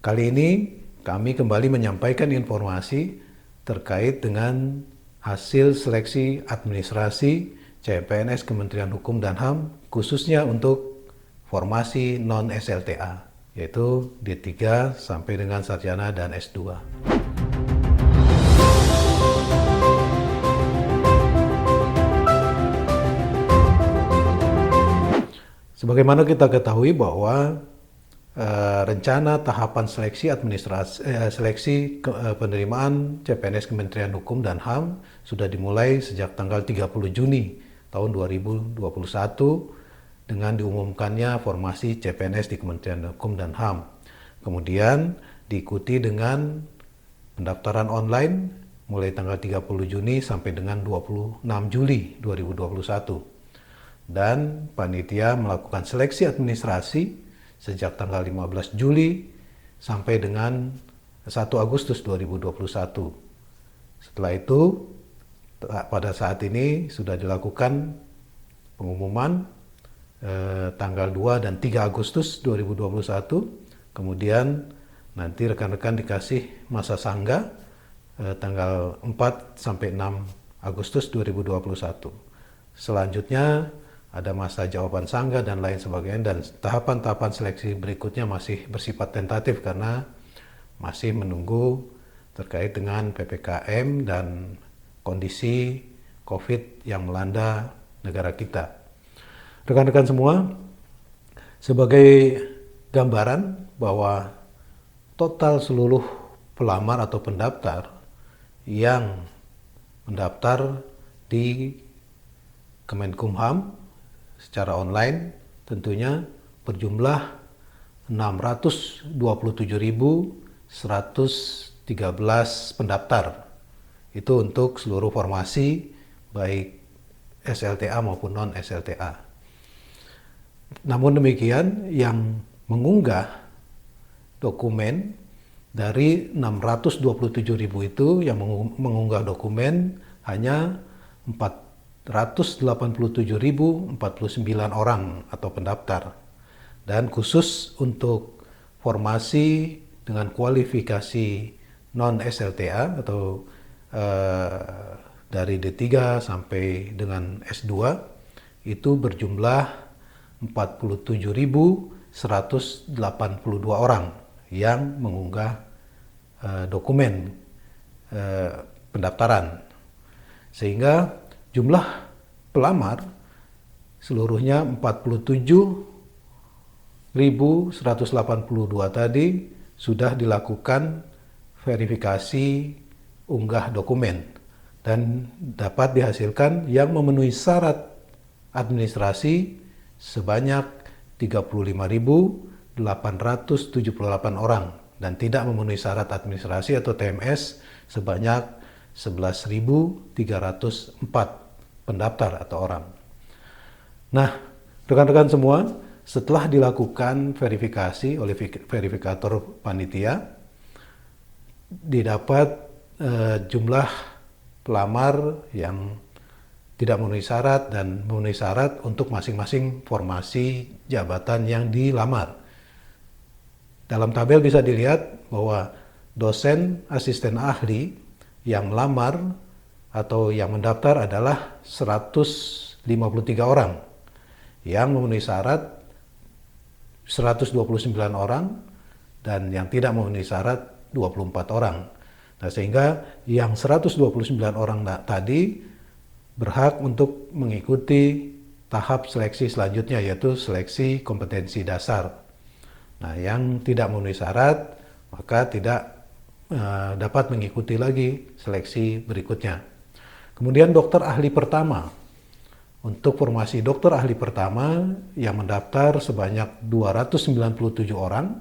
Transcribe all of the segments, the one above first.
Kali ini kami kembali menyampaikan informasi terkait dengan hasil seleksi administrasi CPNS Kementerian Hukum dan HAM khususnya untuk formasi non-SLTA, yaitu D3 sampai dengan sarjana dan S2. Sebagaimana kita ketahui bahwa rencana tahapan seleksi penerimaan CPNS Kementerian Hukum dan HAM sudah dimulai sejak tanggal 30 Juni tahun 2021 dengan diumumkannya formasi CPNS di Kementerian Hukum dan HAM. Kemudian diikuti dengan pendaftaran online mulai tanggal 30 Juni sampai dengan 26 Juli 2021. Dan panitia melakukan seleksi administrasi sejak tanggal 15 Juli sampai dengan 1 Agustus 2021. Setelah itu, pada saat ini sudah dilakukan pengumuman tanggal 2 dan 3 Agustus 2021. Kemudian nanti rekan-rekan dikasih masa sangga tanggal 4 sampai 6 Agustus 2021. Selanjutnya ada masa jawaban sangga dan lain sebagainya, dan tahapan-tahapan seleksi berikutnya masih bersifat tentatif karena masih menunggu terkait dengan PPKM dan kondisi COVID yang melanda negara kita. Rekan-rekan semua, sebagai gambaran bahwa total seluruh pelamar atau pendaftar yang mendaftar di Kemenkumham secara online tentunya berjumlah 627.113 pendaftar. Itu untuk seluruh formasi baik SLTA maupun non-SLTA. Namun demikian, yang mengunggah dokumen dari 627.000 itu, yang mengunggah dokumen hanya 487.049 orang atau pendaftar. Dan khusus untuk formasi dengan kualifikasi non-SLTA atau dari D3 sampai dengan S2 itu berjumlah 47.182 orang yang mengunggah dokumen pendaftaran. Sehingga jumlah pelamar seluruhnya 47.182 tadi sudah dilakukan verifikasi unggah dokumen dan dapat dihasilkan yang memenuhi syarat administrasi sebanyak 35.878 orang dan tidak memenuhi syarat administrasi atau TMS sebanyak 11.304 pendaftar atau orang. Nah, rekan-rekan semua, setelah dilakukan verifikasi oleh verifikator panitia, didapat jumlah pelamar yang tidak memenuhi syarat dan memenuhi syarat untuk masing-masing formasi jabatan yang dilamar. Dalam tabel bisa dilihat bahwa dosen asisten ahli yang melamar atau yang mendaftar adalah 153 orang, yang memenuhi syarat 129 orang, dan yang tidak memenuhi syarat 24 orang. Nah, sehingga yang 129 orang tadi berhak untuk mengikuti tahap seleksi selanjutnya, yaitu seleksi kompetensi dasar. Nah, yang tidak memenuhi syarat maka tidak dapat mengikuti lagi seleksi berikutnya. Kemudian dokter ahli pertama. Untuk formasi dokter ahli pertama yang mendaftar sebanyak 297 orang,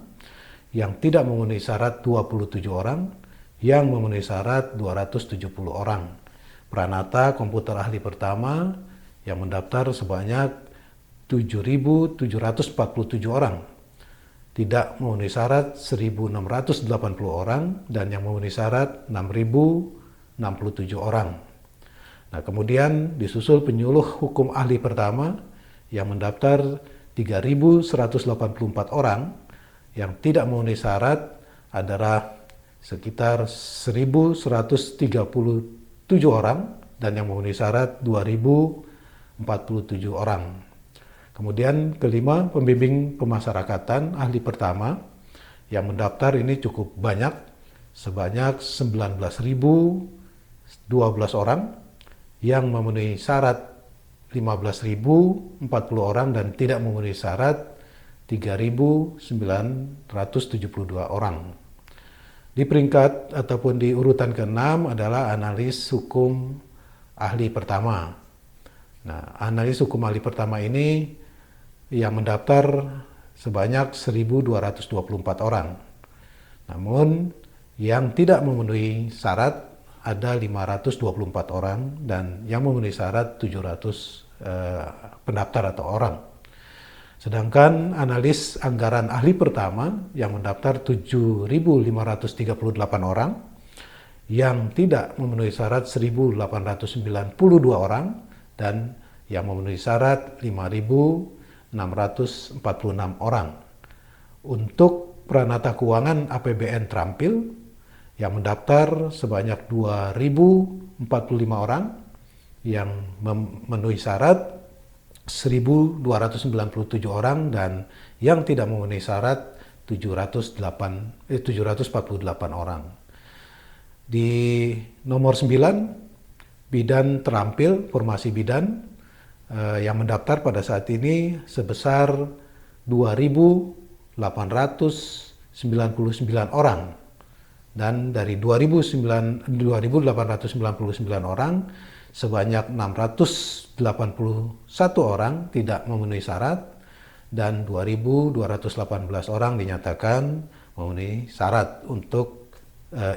yang tidak memenuhi syarat 27 orang, yang memenuhi syarat 270 orang. Pranata komputer ahli pertama yang mendaftar sebanyak 7.747 orang, tidak memenuhi syarat 1.680 orang, dan yang memenuhi syarat 6.067 orang. Nah, kemudian disusul penyuluh hukum ahli pertama yang mendaftar 3.184 orang, yang tidak memenuhi syarat adalah sekitar 1.137 orang dan yang memenuhi syarat 2.047 orang. Kemudian kelima, pembimbing pemasyarakatan ahli pertama yang mendaftar ini cukup banyak, sebanyak 19.012 orang, yang memenuhi syarat 15.040 orang dan tidak memenuhi syarat 3.972 orang. Di peringkat ataupun di urutan ke-6 adalah analis hukum ahli pertama. Nah, analis hukum ahli pertama ini yang mendaftar sebanyak 1.224 orang. Namun yang tidak memenuhi syarat ada 524 orang dan yang memenuhi syarat 700 pendaftar atau orang. Sedangkan analis anggaran ahli pertama yang mendaftar 7.538 orang, yang tidak memenuhi syarat 1.892 orang dan yang memenuhi syarat 5.646 orang. Untuk peranata keuangan APBN terampil yang mendaftar sebanyak 2.045 orang, yang memenuhi syarat 1.297 orang dan yang tidak memenuhi syarat 748 orang. Di nomor 9, bidan terampil, formasi bidan yang mendaftar pada saat ini sebesar 2.899 orang, dan dari 2.899 orang sebanyak 681 orang tidak memenuhi syarat dan 2.218 orang dinyatakan memenuhi syarat untuk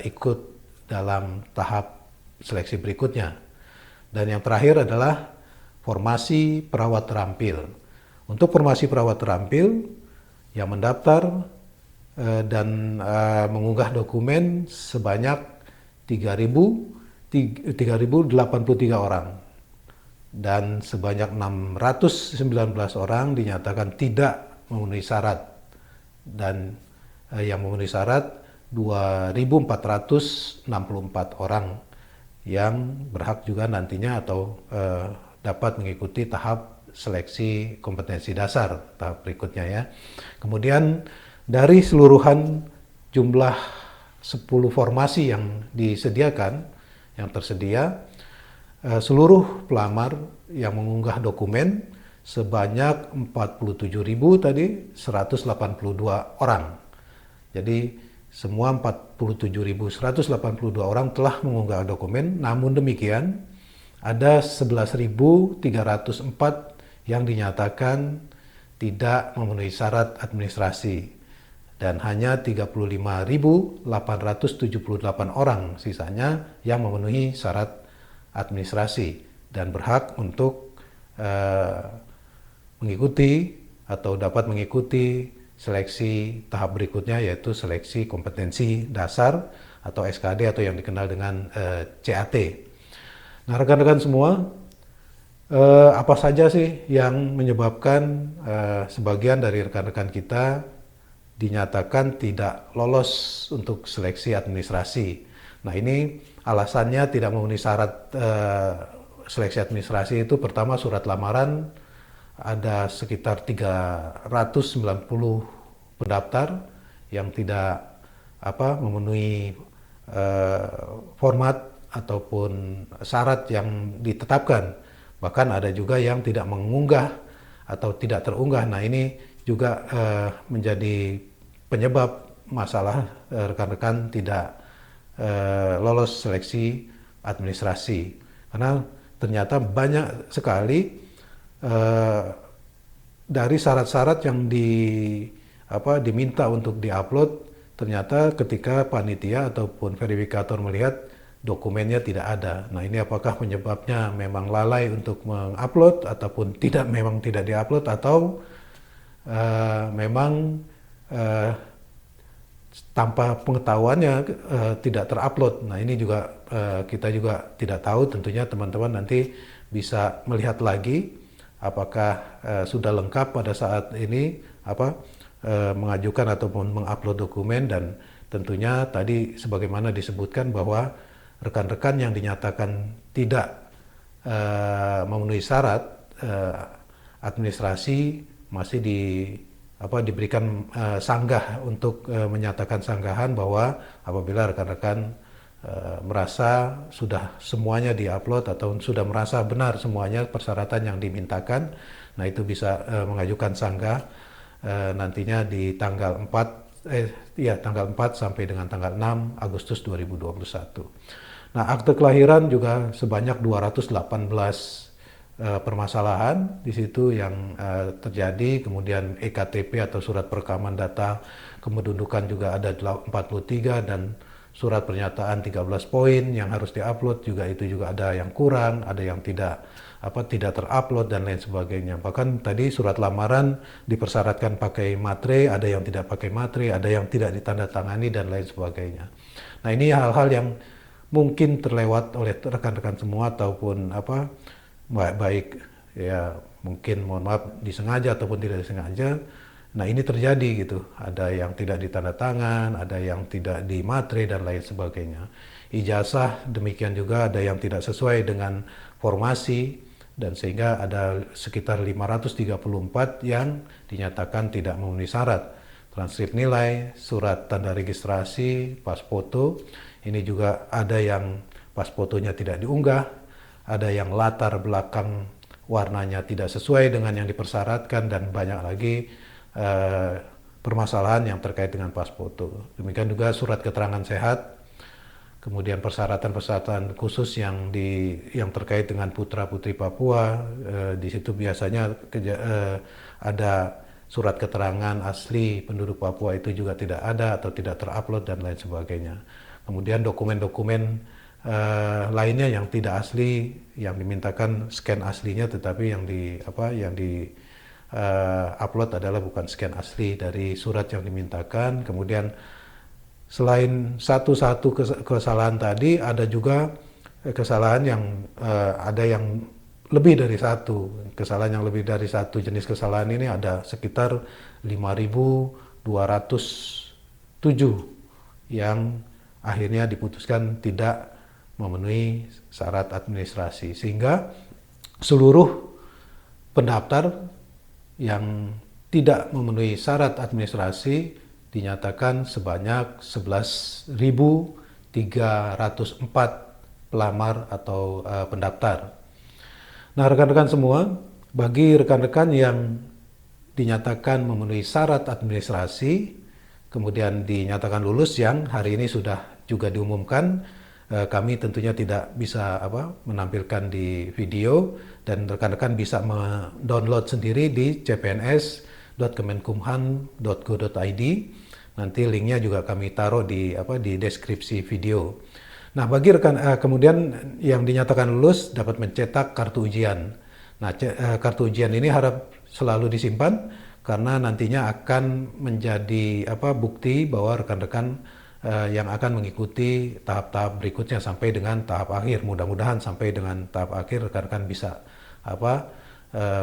ikut dalam tahap seleksi berikutnya. Dan yang terakhir adalah formasi perawat terampil. Untuk formasi perawat terampil yang mendaftar dan mengunggah dokumen sebanyak 3.083 orang dan sebanyak 619 orang dinyatakan tidak memenuhi syarat, dan yang memenuhi syarat 2.464 orang yang berhak juga nantinya atau dapat mengikuti tahap seleksi kompetensi dasar tahap berikutnya ya. Kemudian dari seluruhan jumlah 10 formasi yang disediakan, yang tersedia, seluruh pelamar yang mengunggah dokumen sebanyak 47.182 orang. Jadi semua 47.182 orang telah mengunggah dokumen, namun demikian ada 11.304 yang dinyatakan tidak memenuhi syarat administrasi dan hanya 35.878 orang sisanya yang memenuhi syarat administrasi dan berhak untuk mengikuti atau dapat mengikuti seleksi tahap berikutnya, yaitu seleksi kompetensi dasar atau SKD atau yang dikenal dengan CAT. Nah, rekan-rekan semua, apa saja sih yang menyebabkan sebagian dari rekan-rekan kita dinyatakan tidak lolos untuk seleksi administrasi? Nah, ini alasannya tidak memenuhi syarat seleksi administrasi itu pertama, surat lamaran ada sekitar 390 pendaftar yang tidak memenuhi format ataupun syarat yang ditetapkan. Bahkan ada juga yang tidak mengunggah atau tidak terunggah. Nah, ini juga menjadi penyebab masalah rekan-rekan tidak lolos seleksi administrasi. Karena ternyata banyak sekali dari syarat-syarat yang diminta untuk diupload, ternyata ketika panitia ataupun verifikator melihat dokumennya tidak ada. Nah, ini apakah penyebabnya memang lalai untuk mengupload ataupun memang tidak diupload, atau memang tanpa pengetahuannya tidak terupload. Nah, ini juga kita juga tidak tahu. Tentunya teman-teman nanti bisa melihat lagi apakah sudah lengkap pada saat ini mengajukan ataupun mengupload dokumen, dan tentunya tadi sebagaimana disebutkan bahwa rekan-rekan yang dinyatakan tidak memenuhi syarat administrasi masih diberikan sanggah untuk menyatakan sanggahan bahwa apabila rekan-rekan merasa sudah semuanya diupload atau sudah merasa benar semuanya persyaratan yang dimintakan, nah itu bisa mengajukan sanggah nantinya di tanggal 4 sampai dengan tanggal 6 Agustus 2021. Nah, akte kelahiran juga sebanyak 218 permasalahan di situ yang terjadi, kemudian EKTP atau surat perekaman data kependudukan juga ada 43 dan surat pernyataan 13 poin yang harus diupload juga itu juga ada yang kurang, ada yang tidak terupload dan lain sebagainya. Bahkan tadi surat lamaran dipersyaratkan pakai matre, ada yang tidak pakai matre, ada yang tidak ditandatangani dan lain sebagainya. Nah, ini hal-hal yang mungkin terlewat oleh rekan-rekan semua ataupun baik ya mungkin mohon maaf disengaja ataupun tidak disengaja. Nah, ini terjadi gitu, ada yang tidak ditandatangan, ada yang tidak di matre dan lain sebagainya. Ijazah demikian juga ada yang tidak sesuai dengan formasi dan sehingga ada sekitar 534 yang dinyatakan tidak memenuhi syarat. Transkrip nilai, surat tanda registrasi, pas foto, ini juga ada yang pas fotonya tidak diunggah, ada yang latar belakang warnanya tidak sesuai dengan yang dipersyaratkan dan banyak lagi permasalahan yang terkait dengan pas foto. Demikian juga surat keterangan sehat, kemudian persyaratan-persyaratan khusus yang terkait dengan putra-putri Papua. Di situ biasanya ada surat keterangan asli penduduk Papua itu juga tidak ada atau tidak terupload dan lain sebagainya. Kemudian dokumen-dokumen lainnya yang tidak asli, yang dimintakan scan aslinya, tetapi yang upload adalah bukan scan asli dari surat yang dimintakan. Kemudian selain satu kesalahan tadi, ada juga kesalahan yang ada yang lebih dari satu. Kesalahan yang lebih dari satu jenis kesalahan ini ada sekitar 5.207 yang akhirnya diputuskan tidak memenuhi syarat administrasi, sehingga seluruh pendaftar yang tidak memenuhi syarat administrasi dinyatakan sebanyak 11.304 pelamar atau pendaftar. Nah, rekan-rekan semua, bagi rekan-rekan yang dinyatakan memenuhi syarat administrasi, kemudian dinyatakan lulus yang hari ini sudah juga diumumkan, kami tentunya tidak bisa menampilkan di video dan rekan-rekan bisa mendownload sendiri di cpns.kemenkumham.go.id. Nanti linknya juga kami taruh di deskripsi video. Nah, bagi rekan kemudian yang dinyatakan lulus dapat mencetak kartu ujian. Nah, kartu ujian ini harap selalu disimpan karena nantinya akan menjadi bukti bahwa rekan-rekan yang akan mengikuti tahap-tahap berikutnya sampai dengan tahap akhir. Mudah-mudahan sampai dengan tahap akhir rekan-rekan bisa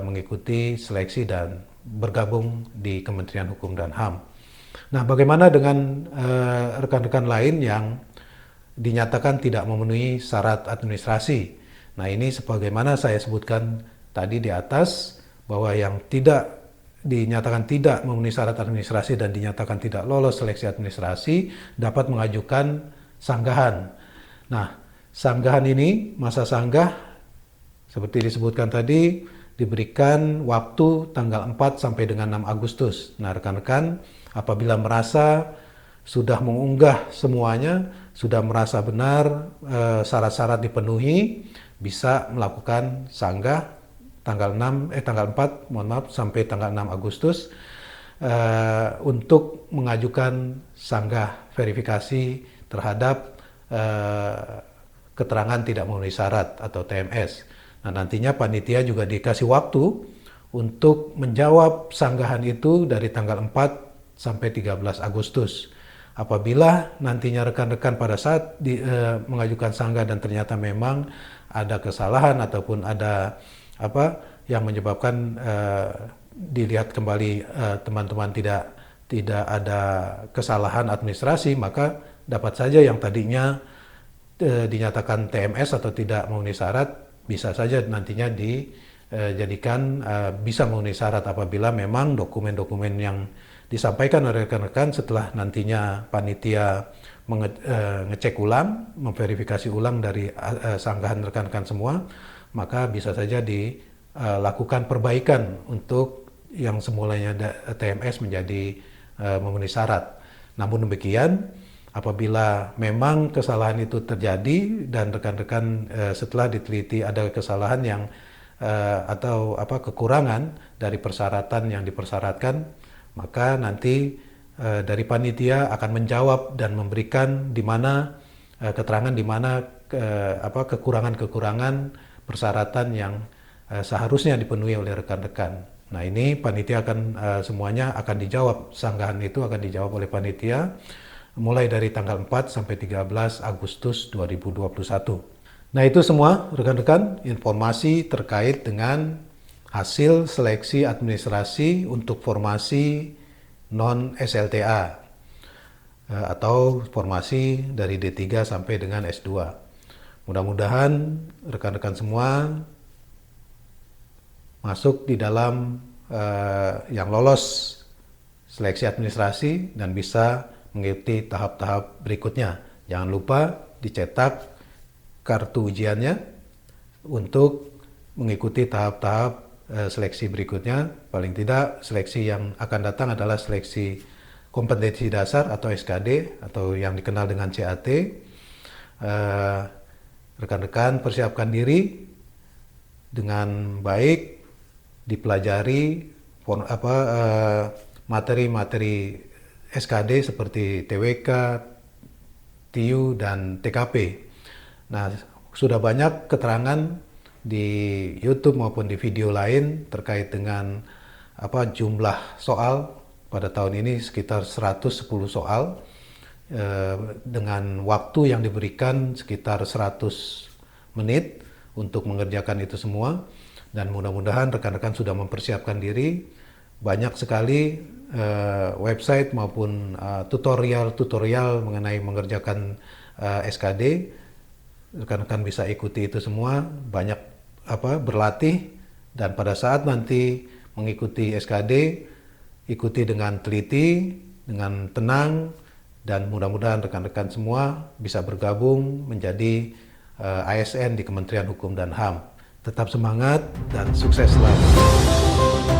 mengikuti seleksi dan bergabung di Kementerian Hukum dan HAM. Nah, bagaimana dengan rekan-rekan lain yang dinyatakan tidak memenuhi syarat administrasi? Nah, ini sebagaimana saya sebutkan tadi di atas, bahwa yang dinyatakan tidak memenuhi syarat administrasi dan dinyatakan tidak lolos seleksi administrasi dapat mengajukan sanggahan. Nah, sanggahan ini, masa sanggah seperti disebutkan tadi, diberikan waktu tanggal 4 sampai dengan 6 Agustus. Nah, rekan-rekan apabila merasa sudah mengunggah semuanya, sudah merasa benar syarat-syarat dipenuhi, bisa melakukan sanggah tanggal 4 sampai tanggal 6 Agustus untuk mengajukan sanggah verifikasi terhadap keterangan tidak memenuhi syarat atau TMS. Nah, nantinya panitia juga dikasih waktu untuk menjawab sanggahan itu dari tanggal 4 sampai 13 Agustus. Apabila nantinya rekan-rekan pada saat mengajukan sanggah dan ternyata memang ada kesalahan ataupun ada yang menyebabkan dilihat kembali teman-teman tidak tidak ada kesalahan administrasi, maka dapat saja yang tadinya dinyatakan TMS atau tidak memenuhi syarat, bisa saja nantinya dijadikan bisa memenuhi syarat apabila memang dokumen-dokumen yang disampaikan oleh rekan-rekan setelah nantinya panitia ngecek ulang, memverifikasi ulang dari sanggahan rekan-rekan semua, maka bisa saja dilakukan perbaikan untuk yang semulanya TMS menjadi memenuhi syarat. Namun demikian, apabila memang kesalahan itu terjadi dan rekan-rekan setelah diteliti ada kesalahan yang atau kekurangan dari persyaratan yang dipersyaratkan, maka nanti dari panitia akan menjawab dan memberikan di mana keterangan di mana kekurangan-kekurangan persyaratan yang seharusnya dipenuhi oleh rekan-rekan. Nah, ini panitia akan semuanya akan dijawab, sanggahan itu akan dijawab oleh panitia mulai dari tanggal 4 sampai 13 Agustus 2021. Nah, itu semua rekan-rekan informasi terkait dengan hasil seleksi administrasi untuk formasi non-SLTA atau formasi dari D3 sampai dengan S2. Mudah-mudahan rekan-rekan semua masuk di dalam yang lolos seleksi administrasi dan bisa mengikuti tahap-tahap berikutnya. Jangan lupa dicetak kartu ujiannya untuk mengikuti tahap-tahap seleksi berikutnya. Paling tidak seleksi yang akan datang adalah seleksi kompetensi dasar atau SKD atau yang dikenal dengan CAT. Rekan-rekan persiapkan diri dengan baik, dipelajari materi-materi SKD seperti TWK, TIU, dan TKP. Nah, sudah banyak keterangan di YouTube maupun di video lain terkait dengan jumlah soal pada tahun ini sekitar 110 soal dengan waktu yang diberikan sekitar 100 menit untuk mengerjakan itu semua. Dan mudah-mudahan rekan-rekan sudah mempersiapkan diri. Banyak sekali website maupun tutorial mengenai mengerjakan SKD. Rekan-rekan bisa ikuti itu semua, banyak berlatih, dan pada saat nanti mengikuti SKD, ikuti dengan teliti, dengan tenang, dan mudah-mudahan rekan-rekan semua bisa bergabung menjadi ASN di Kementerian Hukum dan HAM. Tetap semangat dan sukses selalu.